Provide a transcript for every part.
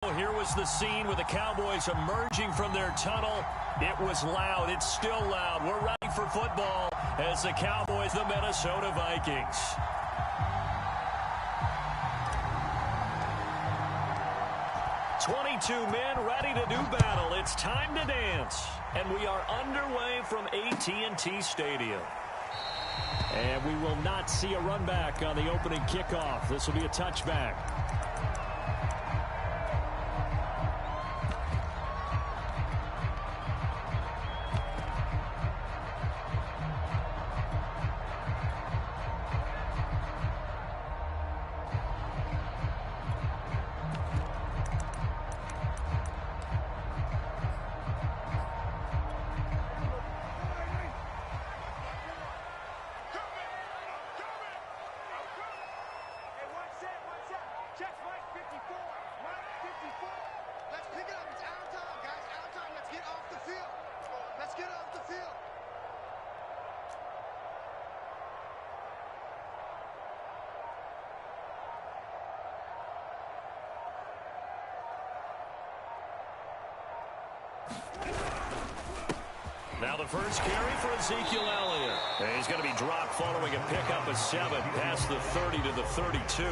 Here was the scene with the Cowboys emerging from their tunnel. It was loud. It's still loud. We're ready for football as the Cowboys, the Minnesota Vikings. "22 men ready to do battle. It's time to dance." And we are underway from AT&T Stadium. And we will not see a run back on the opening kickoff. This will be a touchback. Now the first carry for Ezekiel Elliott. And he's going to be dropped following a pickup of 7 past the 30 to the 32.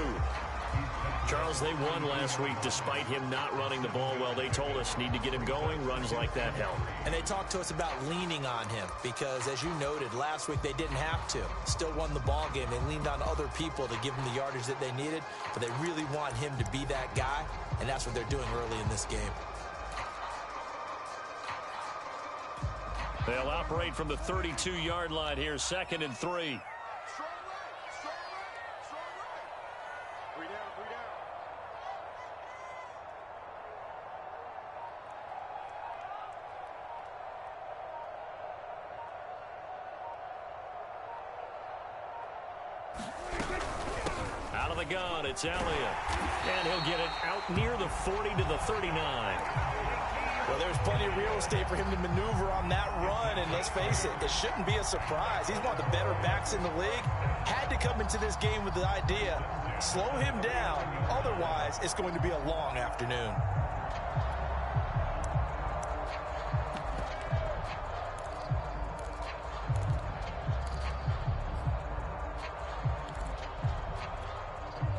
Charles, they won last week despite him not running the ball well. They told us need to get him going. Runs like that help. And they talked to us about leaning on him because, as you noted, last week they didn't have to. Still won the ball game. They leaned on other people to give them the yardage that they needed, but they really want him to be that guy, and that's what they're doing early in this game. They'll operate from the 32-yard line here, 2nd and 3. Out of the gun, it's Elliott. And he'll get it out near the 40 to the 39. Well, there's plenty of real estate for him to maneuver on that run, and let's face it, it shouldn't be a surprise. He's one of the better backs in the league. Had to come into this game with the idea, slow him down, otherwise it's going to be a long afternoon.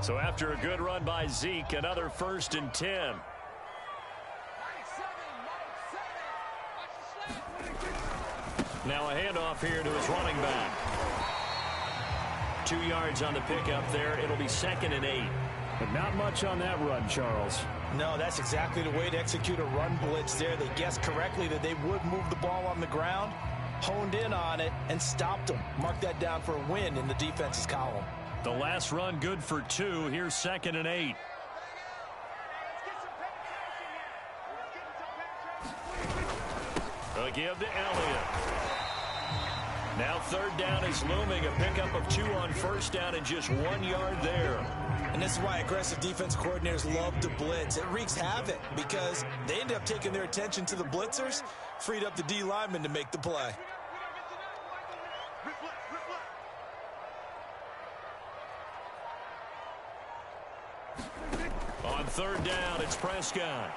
So after a good run by Zeke, another 1st and 10. Now a handoff here to his running back. 2 yards on the pickup there. It'll be 2nd and 8. But not much on that run, Charles. No, that's exactly the way to execute a run blitz there. They guessed correctly that they would move the ball on the ground, honed in on it, and stopped them. Mark that down for a win in the defense's column. The last run good for 2. Here's 2nd and 8. A give to Elliott. Now 3rd down is looming. A pickup of 2 on 1st down and just 1 yard there. And this is why aggressive defense coordinators love to blitz. It wreaks havoc because they end up taking their attention to the blitzers, freed up the D lineman to make the play. On 3rd down, it's Prescott.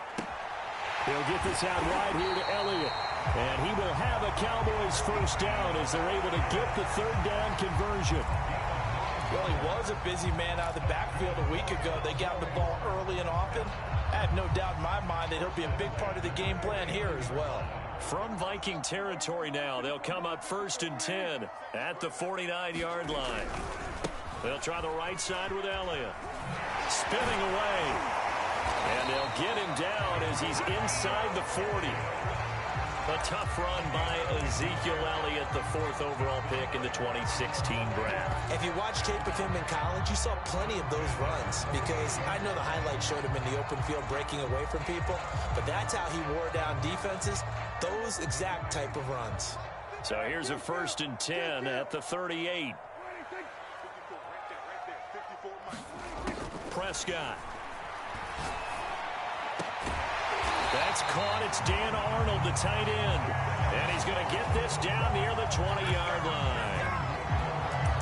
He'll get this out wide here to Elliott. And he will have a Cowboys 1st down as they're able to get the 3rd down conversion. Well, he was a busy man out of the backfield a week ago. They got the ball early and often. I have no doubt in my mind that he'll be a big part of the game plan here as well. From Viking territory now, they'll come up 1st and 10 at the 49-yard line. They'll try the right side with Elliott. Spinning away. And they'll get him down as he's inside the 40. A tough run by Ezekiel Elliott, the 4th overall pick in the 2016 draft. If you watch tape of him in college, you saw plenty of those runs because I know the highlights showed him in the open field breaking away from people, but that's how he wore down defenses, those exact type of runs. So here's a 1st and 10 at the 38. Prescott. That's caught. It's Dan Arnold, the tight end. And he's going to get this down near the 20-yard line.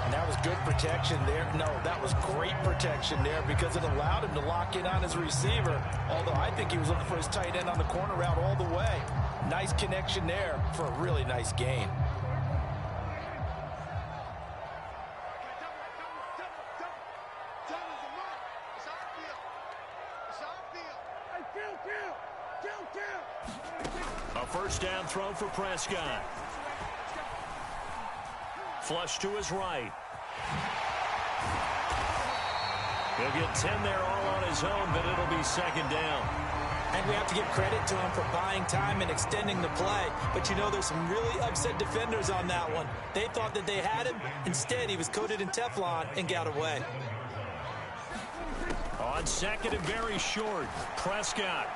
And that was good protection there. No, that was great protection there because it allowed him to lock in on his receiver. Although I think he was looking for his tight end on the corner route all the way. Nice connection there for a really nice gain. A first down throw for Prescott. Flush to his right. He'll get 10 there all on his own, but it'll be second down. And we have to give credit to him for buying time and extending the play. But you know, there's some really upset defenders on that one. They thought that they had him. Instead, he was coated in Teflon and got away. On second and very short, Prescott.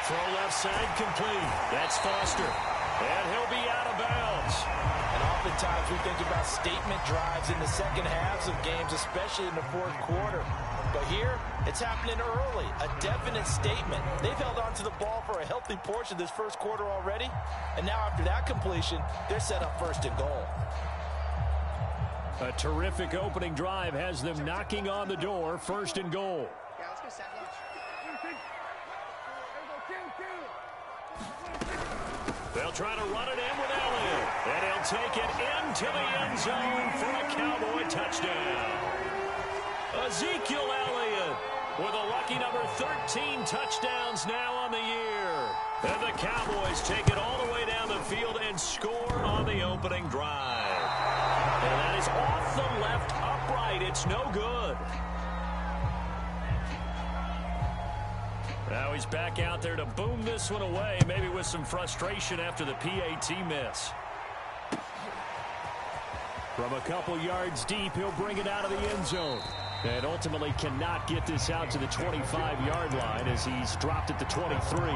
Throw left side complete. That's Foster. And he'll be out of bounds. And oftentimes we think about statement drives in the second halves of games, especially in the fourth quarter. But here, it's happening early. A definite statement. They've held on to the ball for a healthy portion of this first quarter already. And now after that completion, they're set up first and goal. A terrific opening drive has them knocking on the door, first and goal. Yeah, let's go set lunch. They'll try to run it in with Elliott. And he'll take it into the end zone for a Cowboy touchdown. Ezekiel Elliott with a lucky number 13 touchdowns now on the year. And the Cowboys take it all the way down the field and score on the opening drive. And that is off the left upright. It's no good. Now he's back out there to boom this one away, maybe with some frustration after the PAT miss. From a couple yards deep, he'll bring it out of the end zone. And ultimately cannot get this out to the 25-yard line as he's dropped at the 23.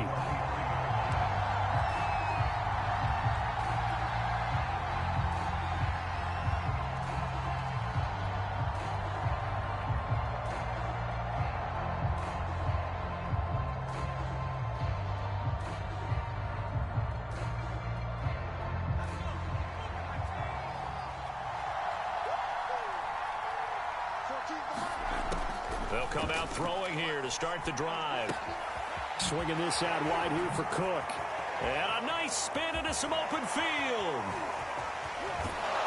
They'll come out throwing here to start the drive. Swinging this out wide here for Cook. And a nice spin into some open field.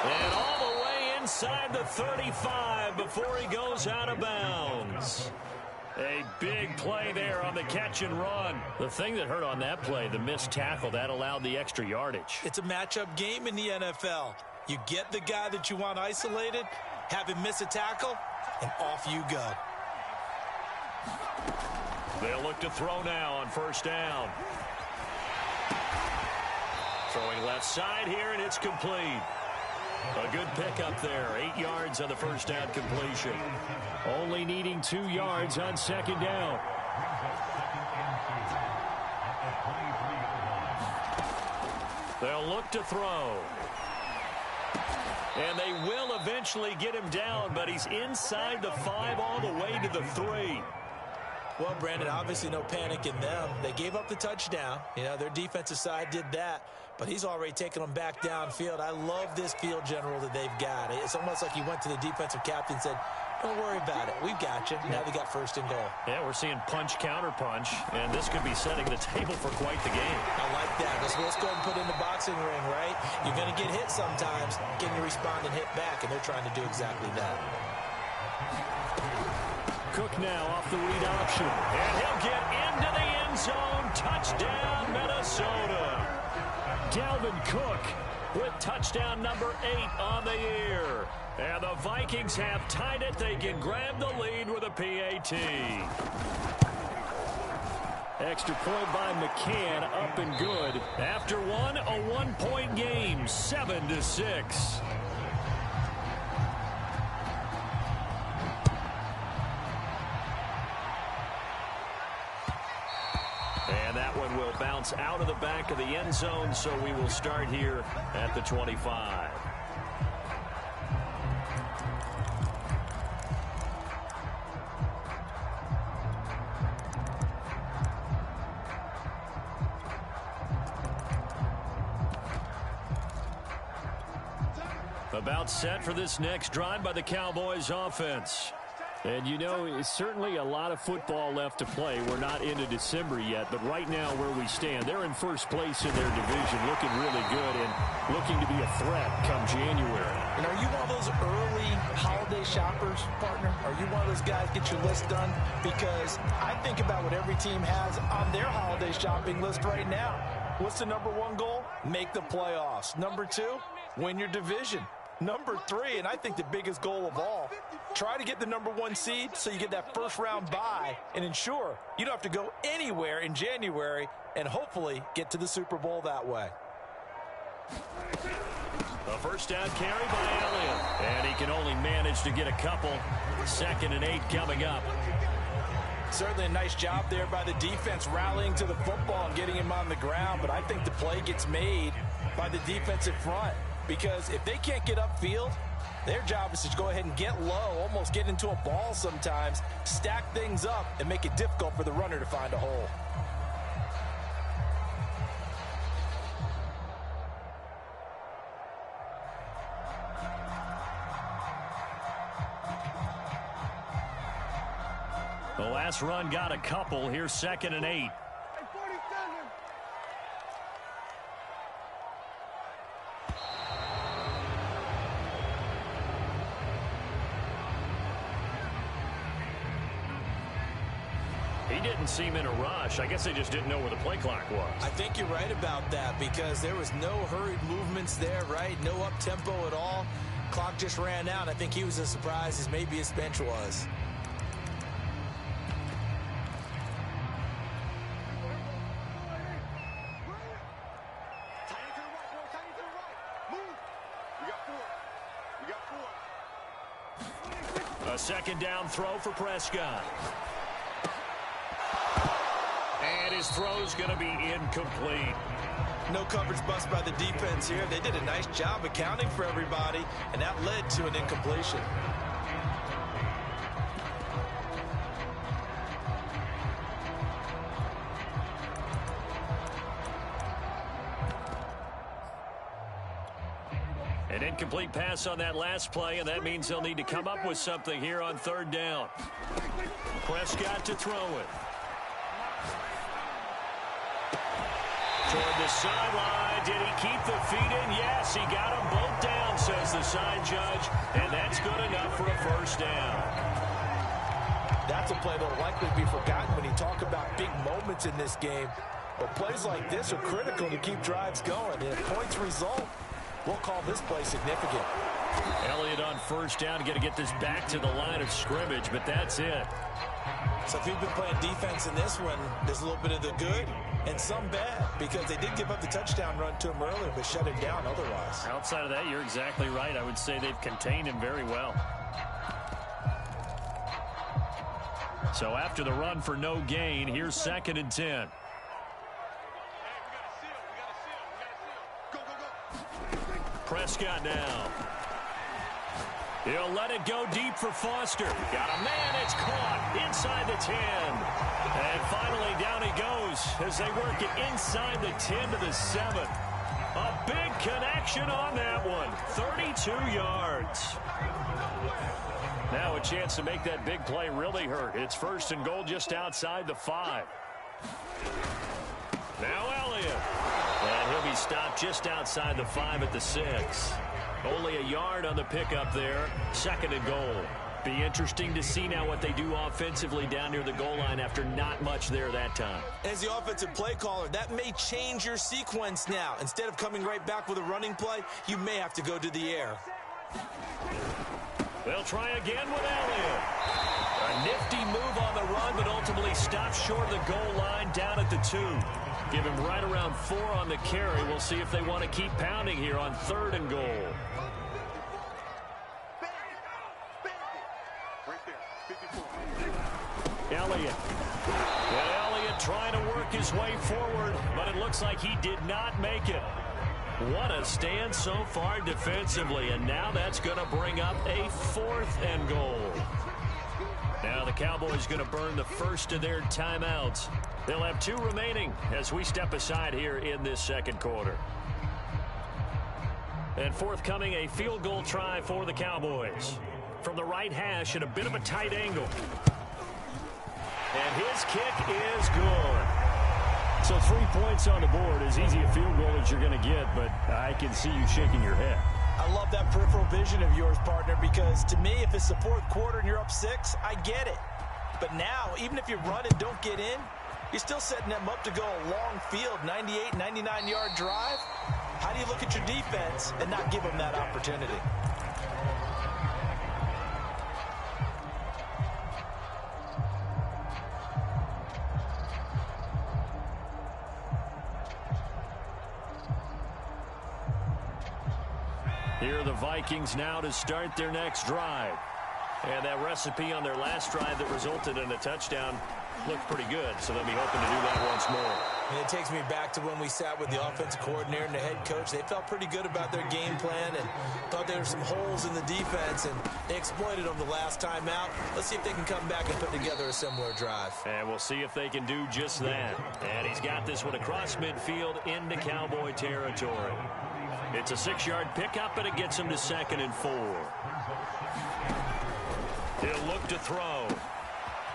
And all the way inside the 35 before he goes out of bounds. A big play there on the catch and run. The thing that hurt on that play, the missed tackle, that allowed the extra yardage. It's a matchup game in the NFL. You get the guy that you want isolated, have him miss a tackle, and off you go. They'll look to throw now on first down. Throwing left side here, and it's complete. A good pickup there. 8 yards on the first down completion. Only needing 2 yards on second down. They'll look to throw. And they will eventually get him down, but he's inside the 5 all the way to the 3. Well, Brandon, obviously no panic in them. They gave up the touchdown. You know, their defensive side did that. But he's already taken them back downfield. I love this field general that they've got. It's almost like he went to the defensive captain and said, don't worry about it. We've got you. Now they got first and goal. Yeah, we're seeing punch, counter punch, and this could be setting the table for quite the game. I like that. Let's go ahead and put in the boxing ring, right? You're going to get hit sometimes. Can you respond and hit back? And they're trying to do exactly that. Cook now off the read option. And he'll get into the end zone. Touchdown, Minnesota. Dalvin Cook with touchdown number 8 on the year. And the Vikings have tied it. They can grab the lead with a PAT. Extra point by McCann, up and good. After one, a one-point game, 7-6. And that one will bounce out of the back of the end zone, so we will start here at the 25. About set for this next drive by the Cowboys offense. And, you know, it's certainly a lot of football left to play. We're not into December yet, but right now where we stand, they're in first place in their division, looking really good and looking to be a threat come January. And are you one of those early holiday shoppers, partner? Are you one of those guys get your list done? Because I think about what every team has on their holiday shopping list right now. What's the number one goal? Make the playoffs. Number two, win your division. Number three, and I think the biggest goal of all, try to get the number one seed so you get that first round bye and ensure you don't have to go anywhere in January and hopefully get to the Super Bowl that way. A first down carry by Elliott. And he can only manage to get a couple. 2nd and 8 coming up. Certainly a nice job there by the defense rallying to the football and getting him on the ground, but I think the play gets made by the defensive front. Because if they can't get upfield, their job is to go ahead and get low, almost get into a ball sometimes, stack things up, and make it difficult for the runner to find a hole. The last run got a couple. Here's 2nd and 8. He didn't seem in a rush. I guess they just didn't know where the play clock was. I think you're right about that because there was no hurried movements there, right? No up-tempo at all. Clock just ran out. I think he was as surprised as maybe his bench was. A 2nd down throw for Prescott. And his throw's going to be incomplete. No coverage bust by the defense here. They did a nice job accounting for everybody, and that led to an incompletion. An incomplete pass on that last play, and that means they'll need to come up with something here on 3rd down. Prescott to throw it. Toward the sideline. Did he keep the feet in? Yes, he got them both down, says the side judge, and that's good enough for a first down. That's a play that will likely be forgotten when you talk about big moments in this game. But plays like this are critical to keep drives going. And if points result, we'll call this play significant. Elliott on first down, got to get this back to the line of scrimmage, but that's it. So if you've been playing defense in this one, there's a little bit of the good and some bad because they did give up the touchdown run to him earlier but shut him down otherwise. Outside of that, you're exactly right. I would say they've contained him very well. So after the run for no gain, here's 2nd and 10. Prescott now. He'll let it go deep for Foster. Got a man. It's caught inside the 10. And finally down he goes as they work it inside the 10 to the 7. A big connection on that one. 32 yards. Now a chance to make that big play really hurt. It's 1st and goal just outside the 5. Now Elliott. And he'll be stopped just outside the 5 at the 6. Only a yard on the pickup there. 2nd and goal. Be interesting to see now what they do offensively down near the goal line after not much there that time. As the offensive play caller, that may change your sequence now. Instead of coming right back with a running play, you may have to go to the air. They'll try again with Elliott. A nifty move on the run, but ultimately stopped short of the goal line down at the 2. Give him right around 4 on the carry. We'll see if they want to keep pounding here on 3rd and goal. Elliott. And Elliott trying to work his way forward, but it looks like he did not make it. What a stand so far defensively, and now that's going to bring up a 4th and goal. Now the Cowboys going to burn the first of their timeouts. They'll have 2 remaining as we step aside here in this 2nd quarter. And forthcoming, a field goal try for the Cowboys. From the right hash at a bit of a tight angle. And his kick is good. So 3 points on the board, as easy a field goal as you're going to get, but I can see you shaking your head. I love that peripheral vision of yours, partner, because to me, if it's the fourth quarter and you're up 6, I get it. But now, even if you run and don't get in, you're still setting them up to go a long field, 98, 99-yard drive. How do you look at your defense and not give them that opportunity? Here are the Vikings now to start their next drive. And that recipe on their last drive that resulted in a touchdown looked pretty good, so they'll be hoping to do that once more. And it takes me back to when we sat with the offensive coordinator and the head coach. They felt pretty good about their game plan and thought there were some holes in the defense, and they exploited them the last time out. Let's see if they can come back and put together a similar drive. And we'll see if they can do just that. And he's got this one across midfield into Cowboy territory. It's a 6-yard pickup, and it gets him to 2nd and 4. He'll look to throw.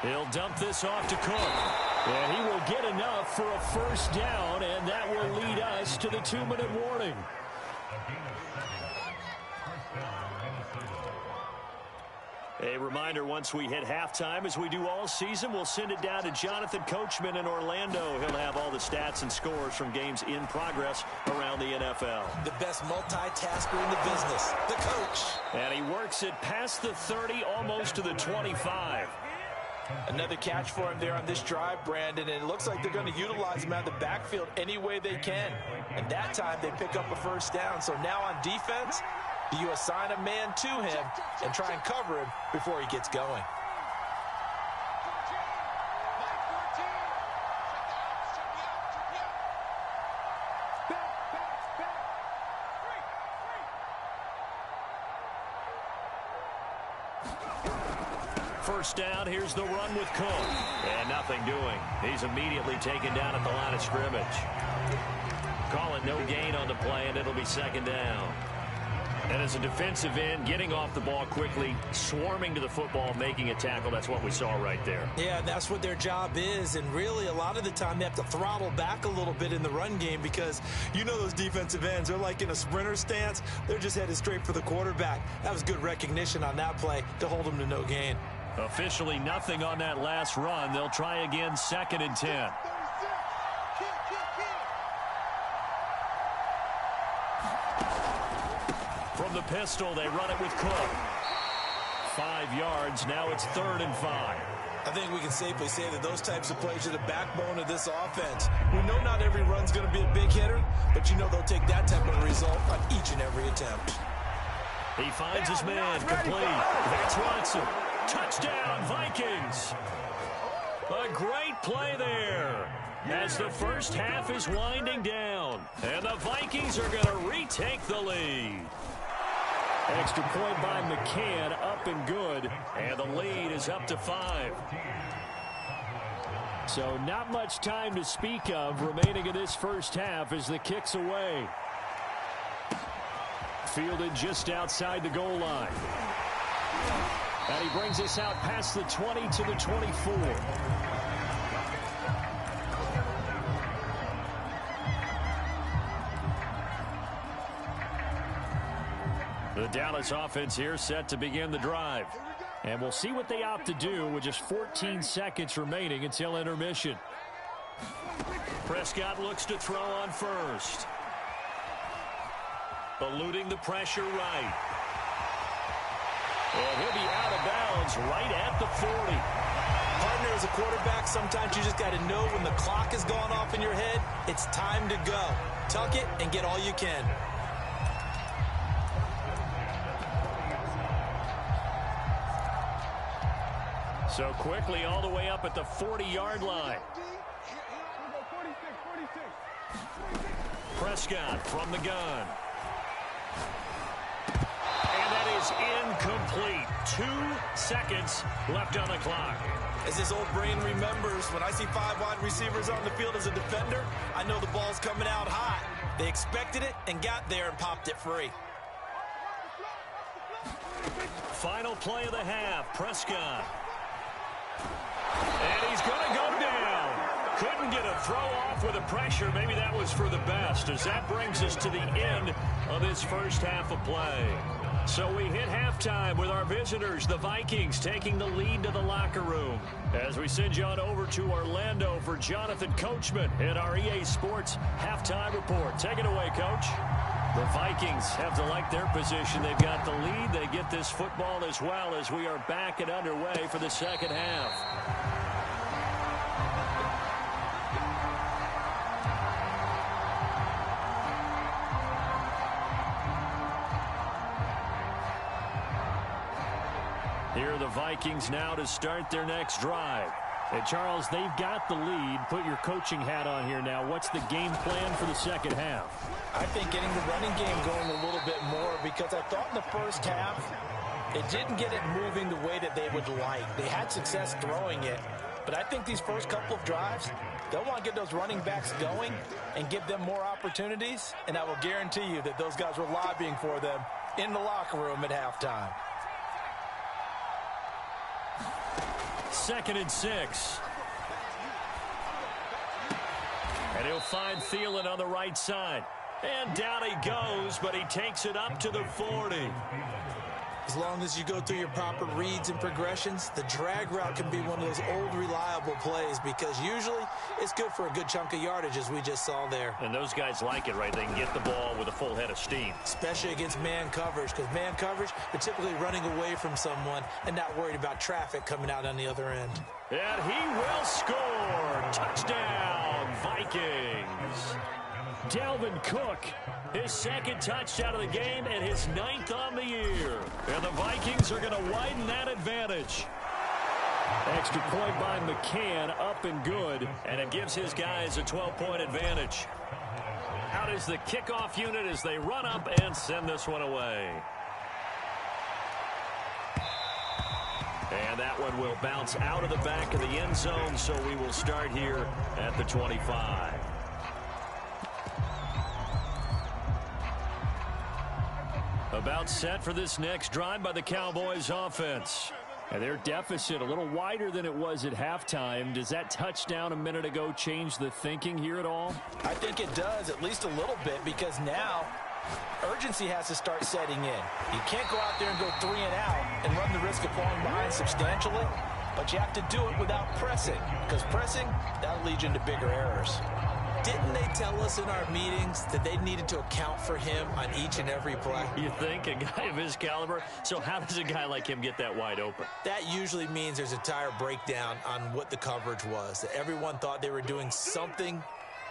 He'll dump this off to Cook. And he will get enough for a first down, and that will lead us to the 2-minute warning. A reminder, once we hit halftime, as we do all season, we'll send it down to Jonathan Coachman in Orlando. He'll have all the stats and scores from games in progress around the NFL. The best multitasker in the business, the coach. And he works it past the 30, almost to the 25. Another catch for him there on this drive, Brandon, and it looks like they're going to utilize him out of the backfield any way they can. And that time they pick up a first down. So now on defense, you assign a man to him and try and cover him before he gets going. First down, here's the run with Cook. And nothing doing. He's immediately taken down at the line of scrimmage. Call it no gain on the play, and it'll be 2nd down. And as a defensive end, getting off the ball quickly, swarming to the football, making a tackle, that's what we saw right there. Yeah, that's what their job is, and really a lot of the time they have to throttle back a little bit in the run game because you know those defensive ends, they're like in a sprinter stance. They're just headed straight for the quarterback. That was good recognition on that play to hold them to no gain. Officially nothing on that last run. They'll try again, 2nd and 10. From the pistol, they run it with Cook. 5 yards. Now it's 3rd and 5. I think we can safely say that those types of plays are the backbone of this offense. We know not every run's going to be a big hitter, but you know they'll take that type of result on each and every attempt. He finds his man, complete. That's Watson. Touchdown, Vikings. A great play there as the first half is winding down. And the Vikings are going to retake the lead. Extra point by McCann, up and good. And the lead is up to 5. So not much time to speak of remaining in this first half as the kick's away. Fielded just outside the goal line. And he brings us out past the 20 to the 24. The Dallas offense here set to begin the drive. And we'll see what they opt to do with just 14 seconds remaining until intermission. Prescott looks to throw on first. Eluding the pressure right. And he'll be out of bounds right at the 40. Partner, as a quarterback, sometimes you just got to know when the clock has gone off in your head, it's time to go. Tuck it and get all you can. So quickly all the way up at the 40-yard line. Prescott from the gun. And that is incomplete. 2 seconds left on the clock. As his old brain remembers, when I see 5 wide receivers on the field as a defender, I know the ball's coming out hot. They expected it and got there and popped it free. Final play of the half, Prescott. And he's going to go down. Couldn't get a throw off with the pressure. Maybe that was for the best, as that brings us to the end of this first half of play. So we hit halftime with our visitors, the Vikings, taking the lead to the locker room. As we send you on over to Orlando for Jonathan Coachman in our EA Sports Halftime Report. Take it away, Coach. The Vikings have to like their position. They've got the lead. They get this football as well as we are back and underway for the second half. Here are the Vikings now to start their next drive. And Charles, they've got the lead. Put your coaching hat on here now. What's the game plan for the second half? I think getting the running game going a little bit more, because I thought in the first half it didn't get it moving the way that they would like. They had success throwing it, but I think these first couple of drives, they'll want to get those running backs going and give them more opportunities, and I will guarantee you that those guys were lobbying for them in the locker room at halftime. 2nd and 6. And he'll find Thielen on the right side. And down he goes, but he takes it up to the 40. As long as you go through your proper reads and progressions, the drag route can be one of those old reliable plays, because usually it's good for a good chunk of yardage, as we just saw there. And those guys like it, right? They can get the ball with a full head of steam. Especially against man coverage, because man coverage, they're typically running away from someone and not worried about traffic coming out on the other end. And he will score. Touchdown, Vikings. Dalvin Cook, his 2nd touchdown of the game and his 9th on the year. And the Vikings are going to widen that advantage. Extra point by McCann, up and good. And it gives his guys a 12-point advantage. Out is the kickoff unit as they run up and send this one away. And that one will bounce out of the back of the end zone, so we will start here at the 25. About set for this next drive by the Cowboys offense. And their deficit a little wider than it was at halftime. Does that touchdown a minute ago change the thinking here at all? I think it does, at least a little bit, because now urgency has to start setting in. You can't go out there and go 3 and out and run the risk of falling behind substantially, but you have to do it without pressing, because pressing, that'll lead you into bigger errors. Didn't they tell us in our meetings that they needed to account for him on each and every play? You think, a guy of his caliber? So how does a guy like him get that wide open? That usually means there's a tire breakdown on what the coverage was. That everyone thought they were doing something,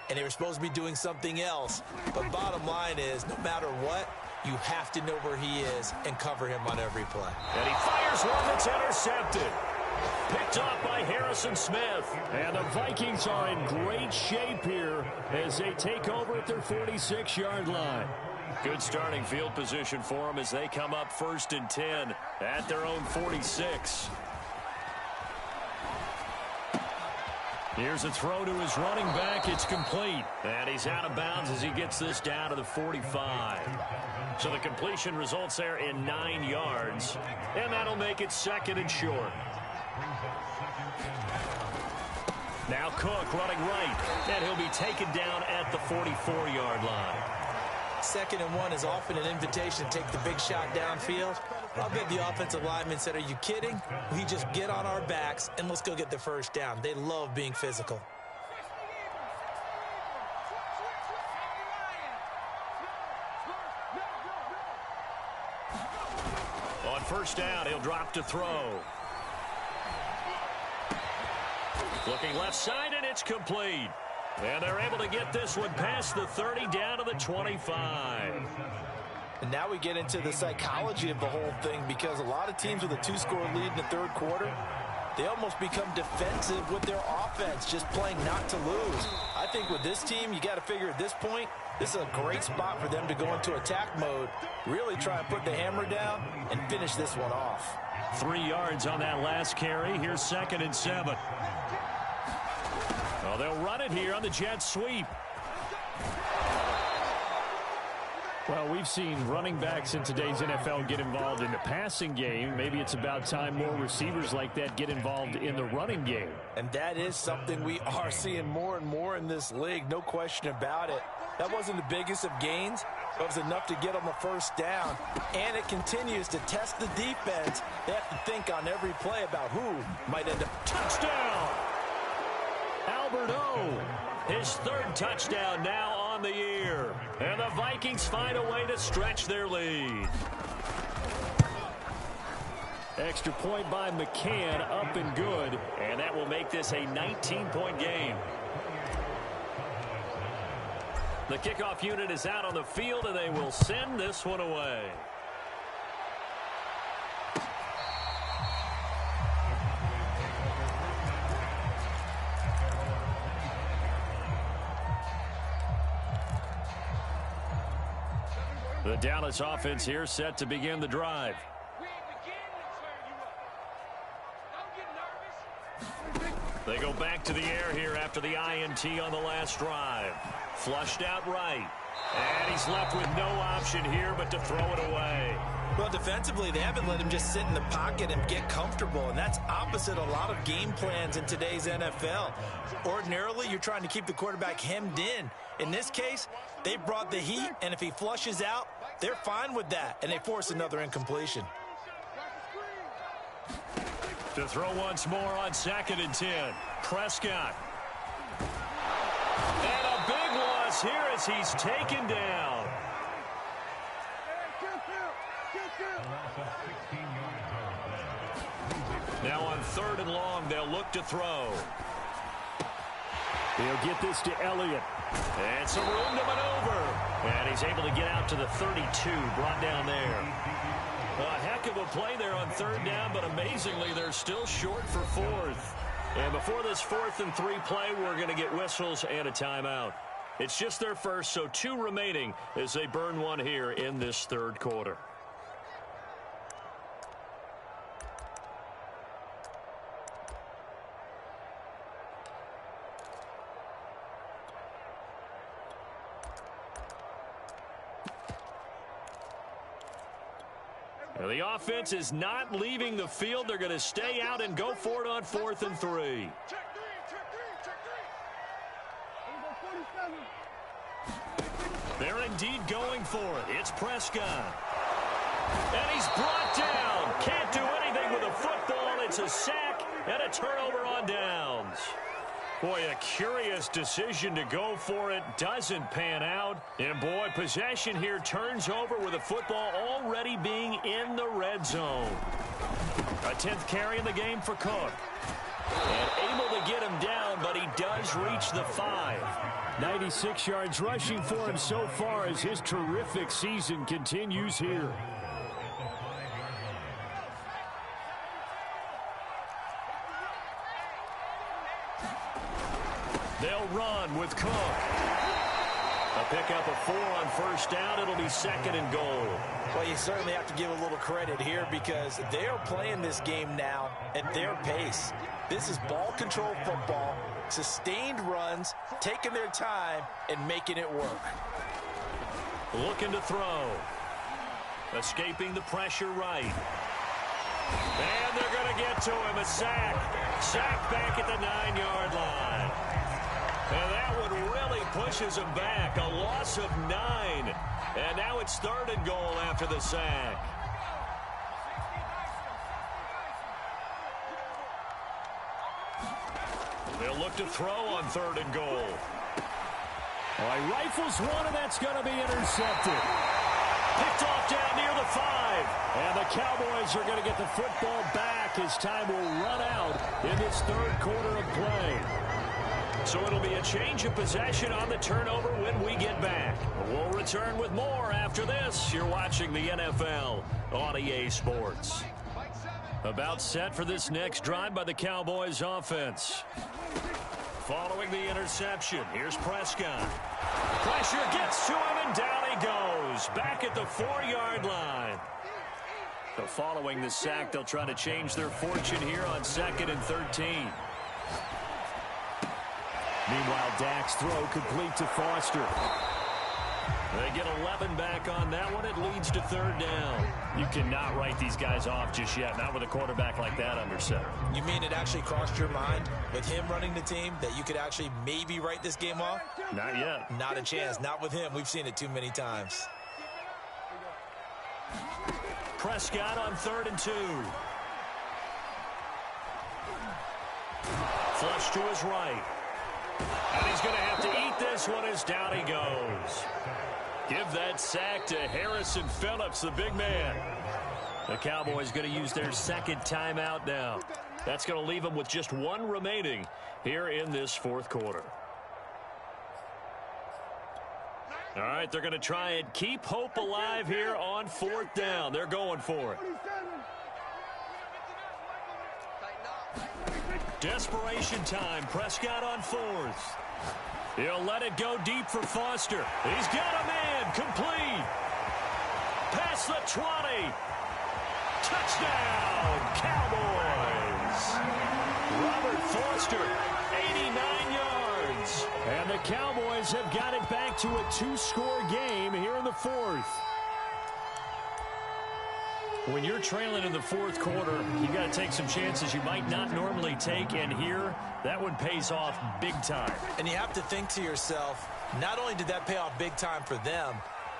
and they were supposed to be doing something else. But bottom line is, no matter what, you have to know where he is and cover him on every play. And he fires one that's intercepted. Picked off by Harrison Smith. And the Vikings are in great shape here as they take over at their 46-yard line. Good starting field position for them as they come up 1st and 10 at their own 46. Here's a throw to his running back. It's complete. And he's out of bounds as he gets this down to the 45. So the completion results there in 9 yards. And that'll make it 2nd and short. Now Cook running right, and he'll be taken down at the 44-yard line. 2nd and 1 is often an invitation to take the big shot downfield. I'll bet the offensive lineman said, "Are you kidding? We just get on our backs and let's go get the first down." They love being physical. On 1st down, he'll drop to throw. Looking left side, and it's complete. And they're able to get this one past the 30 down to the 25. And now we get into the psychology of the whole thing, because a lot of teams with a 2-score lead in the 3rd quarter, they almost become defensive with their offense, just playing not to lose. I think with this team, you got to figure at this point, this is a great spot for them to go into attack mode, really try and put the hammer down and finish this one off. 3 yards on that last carry. Here's 2nd and 7. Well, they'll run it here on the jet sweep. Well, we've seen running backs in today's NFL get involved in the passing game. Maybe it's about time more receivers like that get involved in the running game. And that is something we are seeing more and more in this league, no question about it. That wasn't the biggest of gains, but it was enough to get on the first down. And it continues to test the defense. They have to think on every play about who might end up. Touchdown! Albert O, his third touchdown now on the year. And the Vikings find a way to stretch their lead. Extra point by McCann, up and good. And that will make this a 19-point game. The kickoff unit is out on the field, and they will send this one away. The Dallas offense here set to begin the drive. They go back to the air here after the INT on the last drive. Flushed out right. And he's left with no option here but to throw it away. Well, defensively, they haven't let him just sit in the pocket and get comfortable, and that's opposite a lot of game plans in today's NFL. Ordinarily, you're trying to keep the quarterback hemmed in. In this case, they brought the heat, and if he flushes out, they're fine with that, and they force another incompletion. To throw once more on 2nd and 10. Prescott. And a big loss here as he's taken down. Now on 3rd and long, they'll look to throw. He'll get this to Elliott. And some room to maneuver. And he's able to get out to the 32, brought down there. A heck of a play there on 3rd down, but amazingly, they're still short for 4th. And before this 4th and 3 play, we're going to get whistles and a timeout. It's just their first, so 2 remaining as they burn one here in this 3rd quarter. The offense is not leaving the field. They're going to stay out and go for it on 4th and 3. They're indeed going for it. It's Prescott. And he's brought down. Can't do anything with a football. It's a sack and a turnover on downs. Boy, a curious decision to go for it. Doesn't pan out. And, boy, possession here turns over with the football already being in the red zone. A 10th carry in the game for Cook. And able to get him down, but he does reach the 5. 96 yards rushing for him so far as his terrific season continues here. They'll run with Cook. A pickup of 4 on 1st down. It'll be 2nd and goal. Well, you certainly have to give a little credit here because they are playing this game now at their pace. This is ball control football, sustained runs, taking their time, and making it work. Looking to throw. Escaping the pressure right. And they're going to get to him. A sack. Sack back at the 9-yard line. And that one really pushes him back. A loss of 9. And now it's 3rd and goal after the sack. They'll look to throw on 3rd and goal. All right, rifles one, and that's going to be intercepted. Picked off down near the 5. And the Cowboys are going to get the football back as time will run out in this 3rd quarter of play. So it'll be a change of possession on the turnover when we get back. We'll return with more after this. You're watching the NFL on EA Sports. About set for this next drive by the Cowboys offense. Following the interception, here's Prescott. Pressure gets to him, and down he goes. Back at the 4-yard line. So following the sack, they'll try to change their fortune here on 2nd and 13. Meanwhile, Dak's throw complete to Foster. They get 11 back on that one. It leads to third down. You cannot write these guys off just yet, not with a quarterback like that under center. You mean it actually crossed your mind with him running the team that you could actually maybe write this game off? Not yet. Not a chance. Not with him. We've seen it too many times. Prescott on 3rd and 2. Flush to his right. And he's going to have to eat this one as down he goes. Give that sack to Harrison Phillips, the big man. The Cowboys going to use their second timeout now. That's going to leave them with just one remaining here in this fourth quarter. All right, they're going to try and keep hope alive here on 4th down. They're going for it. Desperation time. Prescott on 4th. He'll let it go deep for Foster. He's got a man. Complete. Past the 20. Touchdown, Cowboys. Robert Foster, 89 yards. And the Cowboys have got it back to a 2-score game here in the 4th. When you're trailing in the 4th quarter, you've got to take some chances you might not normally take, and here, that one pays off big time. And you have to think to yourself, not only did that pay off big time for them,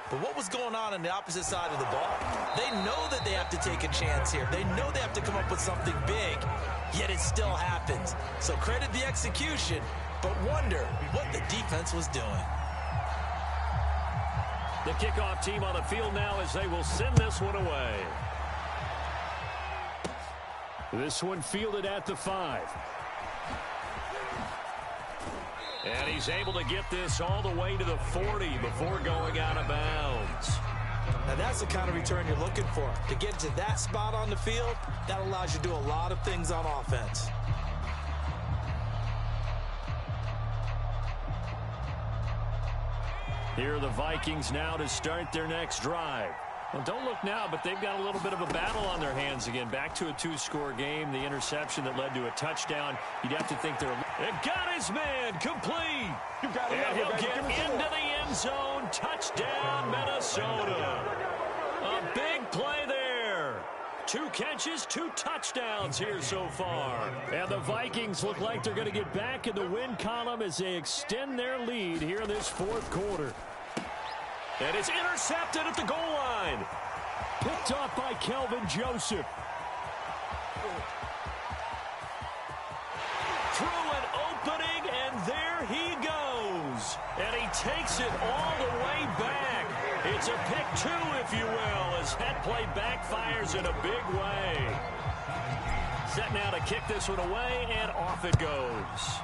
but what was going on the opposite side of the ball? They know that they have to take a chance here. They know they have to come up with something big, yet it still happens. So credit the execution, but wonder what the defense was doing. The kickoff team on the field now as they will send this one away. This one fielded at the 5. And he's able to get this all the way to the 40 before going out of bounds. Now that's the kind of return you're looking for. To get to that spot on the field, that allows you to do a lot of things on offense. Here are the Vikings now to start their next drive. Well, don't look now, but they've got a little bit of a battle on their hands again. Back to a 2-score game. The interception that led to a touchdown. You'd have to think they're... It got his man complete. And he'll get into the end zone. Touchdown, Minnesota. A big play there. 2 catches, 2 touchdowns here so far. And the Vikings look like they're going to get back in the win column as they extend their lead here in this 4th quarter. And it's intercepted at the goal line. Picked off by Kelvin Joseph. Through an opening, and there he goes. And he takes it all the way back. It's a pick 2, if you will, as that play backfires in a big way. Set now to kick this one away, and off it goes.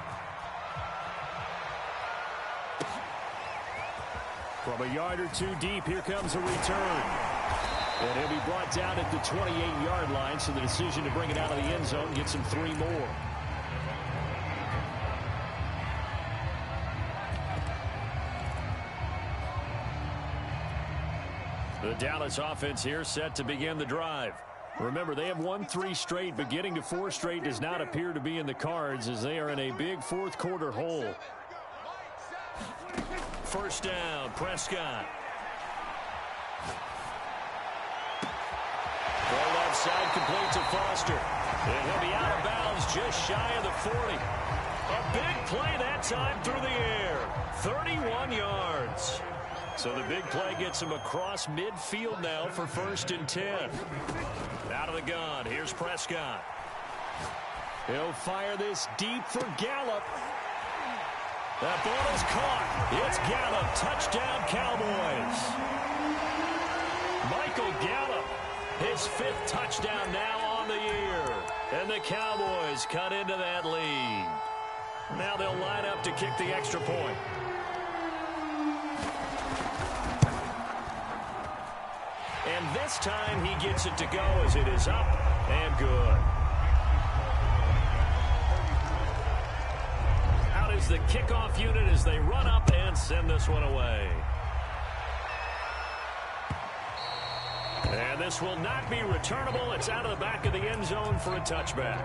From a yard or 2 deep, here comes a return. And he'll be brought down at the 28-yard line, so the decision to bring it out of the end zone gets him 3 more. The Dallas offense here set to begin the drive. Remember, they have won 3 straight, but getting to 4 straight does not appear to be in the cards as they are in a big 4th quarter hole. First down, Prescott. Ball left side complete to Foster. And he'll be out of bounds just shy of the 40. A big play that time through the air. 31 yards. So the big play gets him across midfield now for 1st and 10. Out of the gun, here's Prescott. He'll fire this deep for Gallup. That ball is caught. It's Gallup. Touchdown, Cowboys. Michael Gallup, his 5th touchdown now on the year. And the Cowboys cut into that lead. Now they'll line up to kick the extra point. And this time he gets it to go as it is up and good. Out is the kickoff unit as they run up and send this one away. And this will not be returnable. It's out of the back of the end zone for a touchback.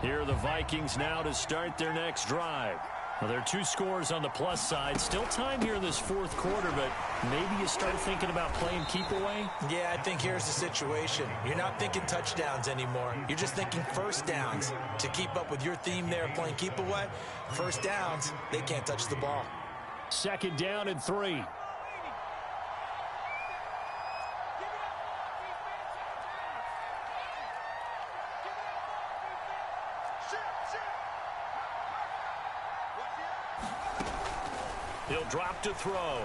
Here are the Vikings now to start their next drive. Well, there are 2 scores on the plus side. Still time here in this fourth quarter, but maybe you start thinking about playing keep away? Yeah, I think here's the situation. You're not thinking touchdowns anymore. You're just thinking first downs. To keep up with your theme there, playing keep away, first downs, they can't touch the ball. 2nd down and 3. He'll drop to throw.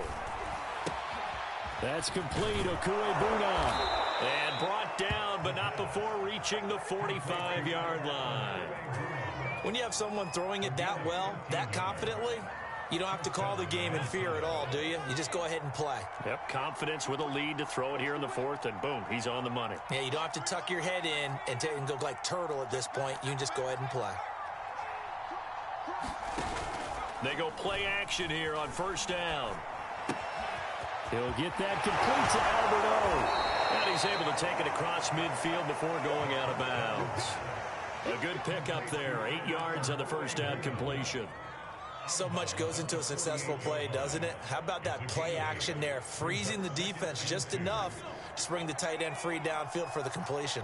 That's complete. Okuegbuna. And brought down, but not before reaching the 45-yard line. When you have someone throwing it that well, that confidently, you don't have to call the game in fear at all, do you? You just go ahead and play. Yep, confidence with a lead to throw it here in the fourth, and boom, he's on the money. Yeah, you don't have to tuck your head in and go like turtle at this point. You can just go ahead and play. They go play action here on first down. He'll get that complete to Albert O. And he's able to take it across midfield before going out of bounds. A good pickup there. 8 yards on the first down completion. So much goes into a successful play, doesn't it? How about that play action there? Freezing the defense just enough to bring the tight end free downfield for the completion.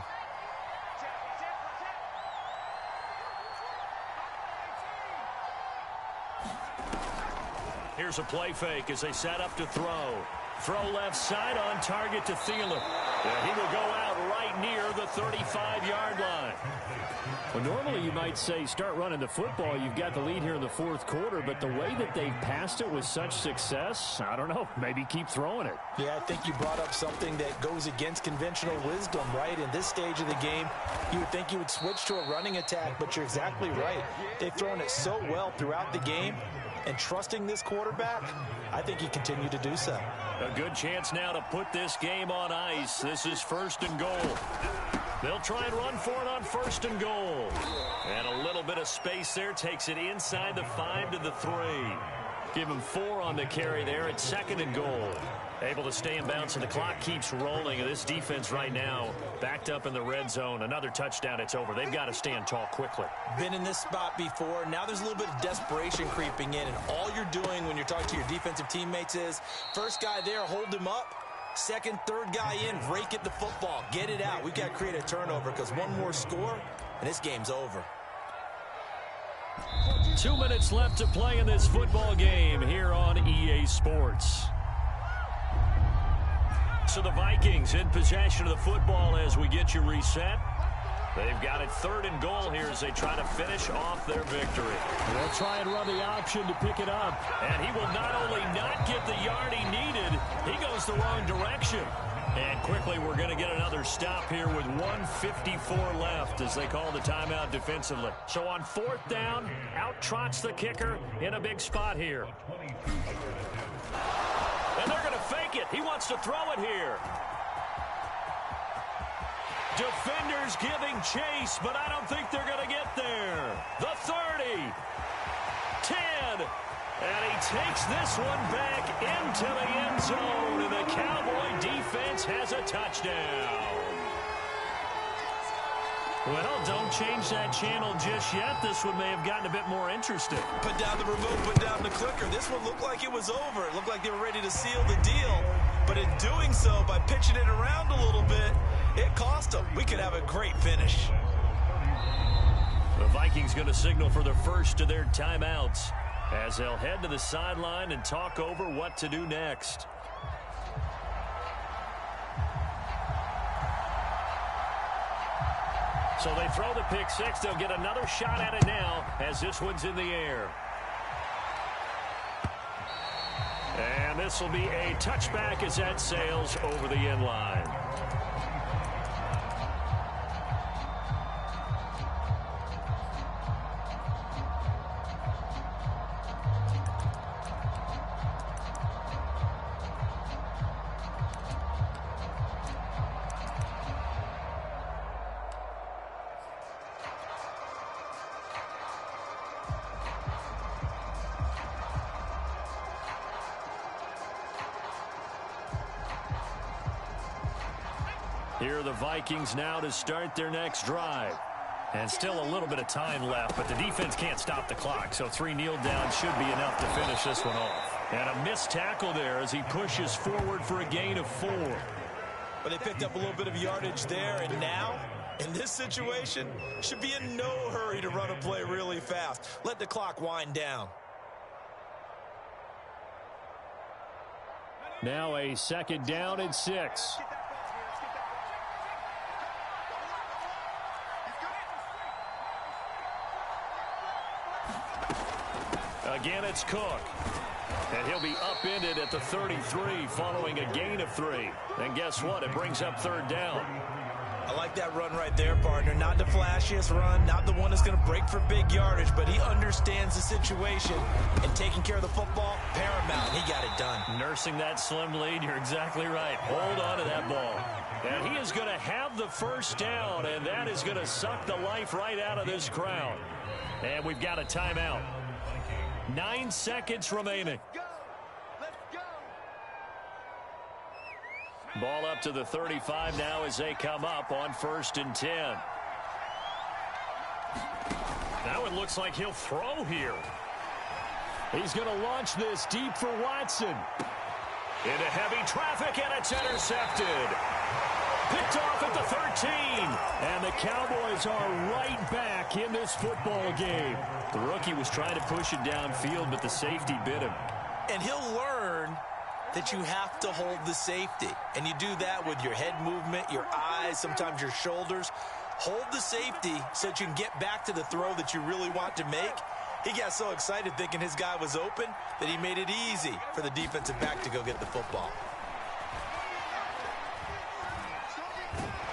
Here's a play fake as they set up to throw. Throw left side on target to Thielen. And he will go out right near the 35-yard line. Well, normally you might say start running the football. You've got the lead here in the fourth quarter, but the way that they've passed it with such success, I don't know, maybe keep throwing it. Yeah, I think you brought up something that goes against conventional wisdom, right? In this stage of the game, you would think you would switch to a running attack, but you're exactly right. They've thrown it so well throughout the game, and trusting this quarterback, I think you continue to do so. A good chance now to put this game on ice. This is 1st and goal. They'll try and run for it on 1st and goal. And a little bit of space there takes it inside the 5 to the 3. Give him 4 on the carry there at 2nd and goal. Able to stay in bounds, and the clock keeps rolling. And this defense right now backed up in the red zone. Another touchdown, it's over. They've got to stand tall quickly. Been in this spot before. Now there's a little bit of desperation creeping in. And all you're doing when you're talking to your defensive teammates is, first guy there, hold him up. Second, third guy in, rake at the football. Get it out. We've got to create a turnover because one more score, and this game's over. 2 minutes left to play in this football game here on EA Sports. So the Vikings in possession of the football as we get you reset. They've got it 3rd and goal here as they try to finish off their victory. They'll try and run the option to pick it up. And he will not only not get the yard he needed, he goes the wrong direction. And quickly we're going to get another stop here with 1:54 left as they call the timeout defensively. So on 4th down, out trots the kicker in a big spot here. And they're going to fake it. He wants to throw it here. Defenders giving chase, but I don't think they're going to get there. The 30. 10. And he takes this one back into the end zone. And the Cowboy defense has a touchdown. Well, don't change that channel just yet. This one may have gotten a bit more interesting. Put down the remote, put down the clicker. This one looked like it was over. It looked like they were ready to seal the deal. But in doing so, by pitching it around a little bit, it cost them. We could have a great finish. The Vikings going to signal for the first of their timeouts as they'll head to the sideline and talk over what to do next. So they throw the pick six. They'll get another shot at it now as this one's in the air. And this will be a touchback as that sails over the end line. Here are the Vikings now to start their next drive. And still a little bit of time left, but the defense can't stop the clock, so 3 kneel downs should be enough to finish this one off. And a missed tackle there as he pushes forward for a gain of 4. But they picked up a little bit of yardage there, and now, in this situation, should be in no hurry to run a play really fast. Let the clock wind down. Now a 2nd down and 6. Again, it's Cook. And he'll be upended at the 33 following a gain of 3. And guess what? It brings up 3rd down. I like that run right there, partner. Not the flashiest run, not the one that's going to break for big yardage, but he understands the situation, and taking care of the football, paramount. He got it done. Nursing that slim lead, you're exactly right. Hold on to that ball. And he is going to have the 1st down, and that is going to suck the life right out of this crowd. And we've got a timeout. 9 seconds remaining. Ball up to the 35 now as they come up on 1st and 10. Now it looks like he'll throw here. He's going to launch this deep for Watson. Into heavy traffic, and it's intercepted. Picked off at the 13. And the Cowboys are right back in this football game. The rookie was trying to push it downfield, but the safety bit him. And he'll learn that you have to hold the safety. And you do that with your head movement, your eyes, sometimes your shoulders. Hold the safety so that you can get back to the throw that you really want to make. He got so excited thinking his guy was open that he made it easy for the defensive back to go get the football.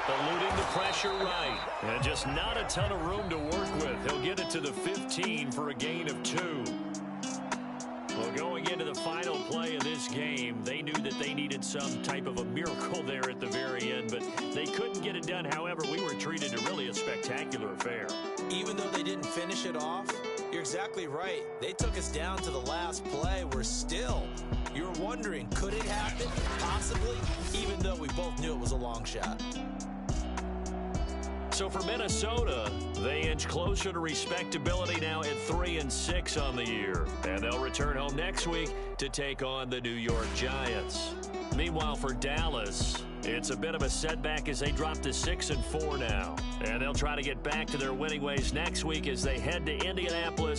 Eluding the pressure right. And just not a ton of room to work with. He'll get it to the 15 for a gain of 2. Well, going into the final play of this game, they knew that they needed some type of a miracle there at the very end, but they couldn't get it done. However, we were treated to really a spectacular affair. Even though they didn't finish it off, you're exactly right. They took us down to the last play. We're still, you're wondering, could it happen? Possibly, even though we both knew it was a long shot. So for Minnesota, they inch closer to respectability now at 3-6 on the year. And they'll return home next week to take on the New York Giants. Meanwhile, for Dallas, it's a bit of a setback as they drop to 6-4 now. And they'll try to get back to their winning ways next week as they head to Indianapolis